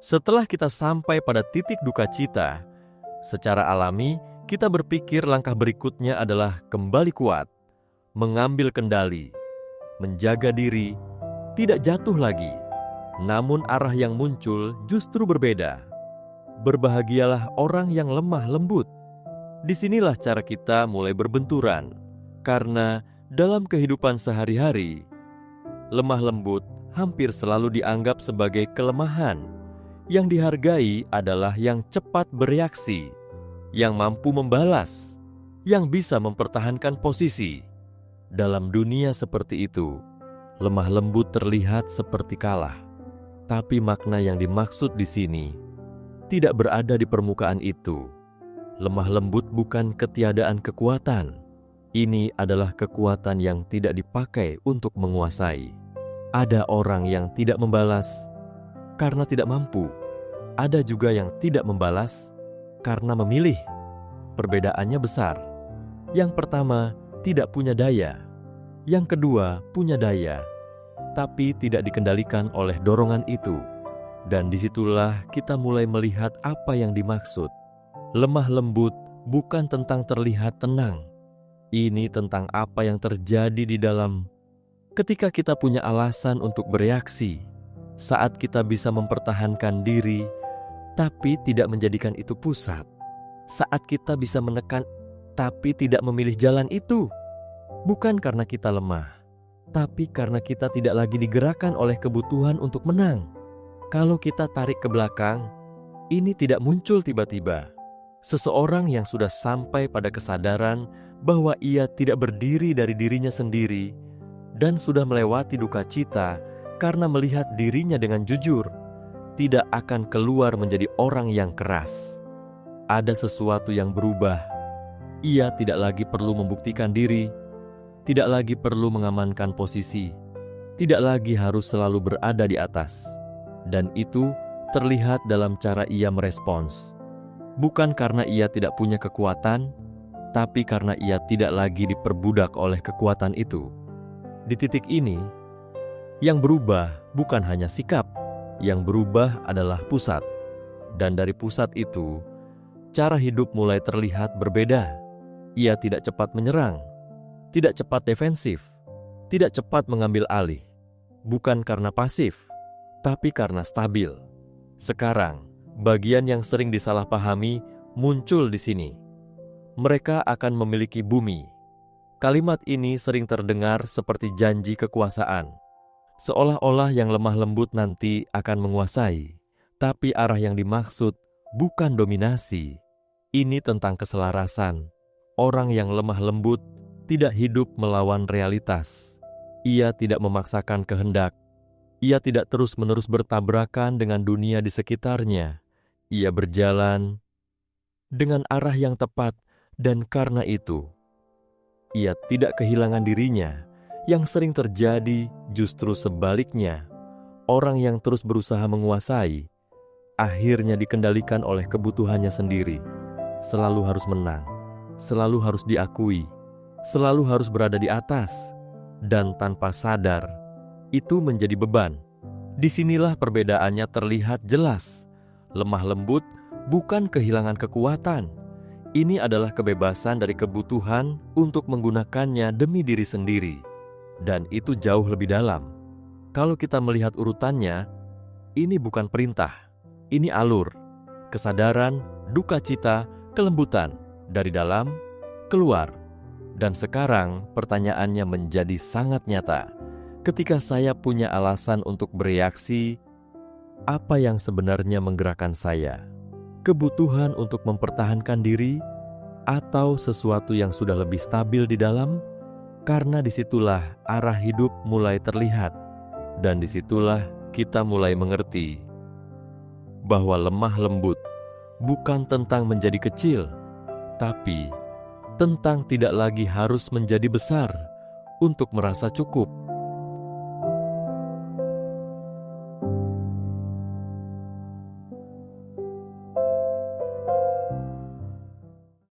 Setelah kita sampai pada titik duka cita, secara alami kita berpikir langkah berikutnya adalah kembali kuat, mengambil kendali, menjaga diri, tidak jatuh lagi. Namun arah yang muncul justru berbeda. Berbahagialah orang yang lemah lembut. Disinilah cara kita mulai berbenturan, karena dalam kehidupan sehari-hari, lemah lembut hampir selalu dianggap sebagai kelemahan. Yang dihargai adalah yang cepat bereaksi, yang mampu membalas, yang bisa mempertahankan posisi. Dalam dunia seperti itu, lemah lembut terlihat seperti kalah. Tapi makna yang dimaksud di sini tidak berada di permukaan itu. Lemah lembut bukan ketiadaan kekuatan. Ini adalah kekuatan yang tidak dipakai untuk menguasai. Ada orang yang tidak membalas karena tidak mampu. Ada juga yang tidak membalas karena memilih. Perbedaannya besar. Yang pertama, tidak punya daya. Yang kedua, punya daya, tapi tidak dikendalikan oleh dorongan itu. Dan disitulah kita mulai melihat apa yang dimaksud. Lemah lembut bukan tentang terlihat tenang. Ini tentang apa yang terjadi di dalam. Ketika kita punya alasan untuk bereaksi, saat kita bisa mempertahankan diri, tapi tidak menjadikan itu pusat. Saat kita bisa menekan, tapi tidak memilih jalan itu. Bukan karena kita lemah, tapi karena kita tidak lagi digerakkan oleh kebutuhan untuk menang. Kalau kita tarik ke belakang, ini tidak muncul tiba-tiba. Seseorang yang sudah sampai pada kesadaran bahwa ia tidak berdiri dari dirinya sendiri dan sudah melewati duka cita karena melihat dirinya dengan jujur, tidak akan keluar menjadi orang yang keras. Ada sesuatu yang berubah. Ia tidak lagi perlu membuktikan diri, tidak lagi perlu mengamankan posisi, tidak lagi harus selalu berada di atas. Dan itu terlihat dalam cara ia merespons. Bukan karena ia tidak punya kekuatan, tapi karena ia tidak lagi diperbudak oleh kekuatan itu. Di titik ini, yang berubah bukan hanya sikap, yang berubah adalah pusat. Dan dari pusat itu, cara hidup mulai terlihat berbeda. Ia tidak cepat menyerang, tidak cepat defensif, tidak cepat mengambil alih. Bukan karena pasif, tapi karena stabil. Sekarang, bagian yang sering disalahpahami muncul di sini. Mereka akan memiliki bumi. Kalimat ini sering terdengar seperti janji kekuasaan. Seolah-olah yang lemah lembut nanti akan menguasai. Tapi arah yang dimaksud bukan dominasi. Ini tentang keselarasan. Orang yang lemah lembut tidak hidup melawan realitas. Ia tidak memaksakan kehendak. Ia tidak terus-menerus bertabrakan dengan dunia di sekitarnya. Ia berjalan dengan arah yang tepat, dan karena itu, ia tidak kehilangan dirinya. Yang sering terjadi justru sebaliknya. Orang yang terus berusaha menguasai, akhirnya dikendalikan oleh kebutuhannya sendiri. Selalu harus menang, selalu harus diakui, selalu harus berada di atas, dan tanpa sadar, itu menjadi beban. Disinilah perbedaannya terlihat jelas. Lemah lembut bukan kehilangan kekuatan. Ini adalah kebebasan dari kebutuhan untuk menggunakannya demi diri sendiri. Dan itu jauh lebih dalam. Kalau kita melihat urutannya, ini bukan perintah. Ini alur, kesadaran, duka cita, kelembutan, dari dalam, keluar. Dan sekarang pertanyaannya menjadi sangat nyata. Ketika saya punya alasan untuk bereaksi, apa yang sebenarnya menggerakkan saya? Kebutuhan untuk mempertahankan diri, atau sesuatu yang sudah lebih stabil di dalam? Karena disitulah arah hidup mulai terlihat, dan disitulah kita mulai mengerti bahwa lemah lembut bukan tentang menjadi kecil, tapi tentang tidak lagi harus menjadi besar untuk merasa cukup.